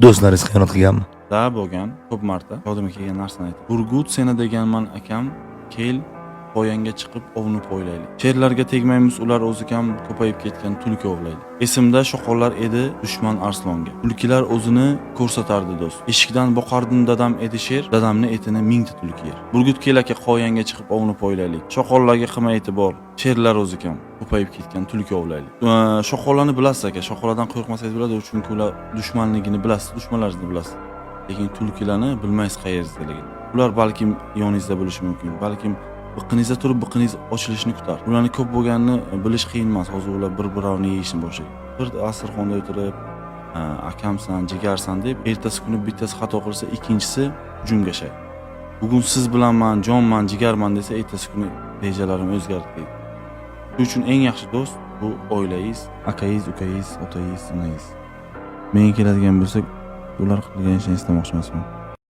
Do'stlaringiz xiyonat qilganmi? Da bo'lgan, ko'p marta yodimga kelgan narsani aytdim. Burgut seni deganman akam, kel poyanga chiqib ovni poylaylik. Sherlarga tegmaymiz, ular o'zi ham ko'payib ketgan tulki ovlaylik. Esimda shoqollar edi dushman arslonga. Tulkilar o'zini ko'rsatardi do'st. Eshikdan boqardim dadam edi sher, dadamni etini mingta tulki yer. Burgut kel aka qoyanga chiqib ovni poylaylik. Shoqollarga qilmay e'tibor, sherlar o'zi ham ko'payib ketgan tulki ovlaylik. Shoqollarni bilasiz aka, shoqollardan qo'rqmasangiz bo'ladi, chunki ular dushmanligini bilasiz, dushmanlaringizni bilasiz. Lekin tulkilarni bilmaysiz qayerdaligini. Ular balkim yoningizda bo'lishi mumkin, balkim biqiningizda turib biqiningiz ochilishini kutar. Ularni ko'p bo'lganini bilish qiyin emas. Hozir ular bir-birovni yeyishni boshlaydi. Bir dasturxonda o'tirib, akamsan, jigarsan deb, ertasi kuni bittasi xato qilsa, ikkinchisi hujumga shaydi. Bugun siz bilanman, jonman, jigarman desa, ertasi kuni rejalarim o'zgardi deydi. Shuning uchun eng yaxshi do'st bu oilangiz, akangiz, ukangiz, otangiz, onangiz. Menga keladigan bo'lsak, ular qilgan ishni istamoqchi emasman.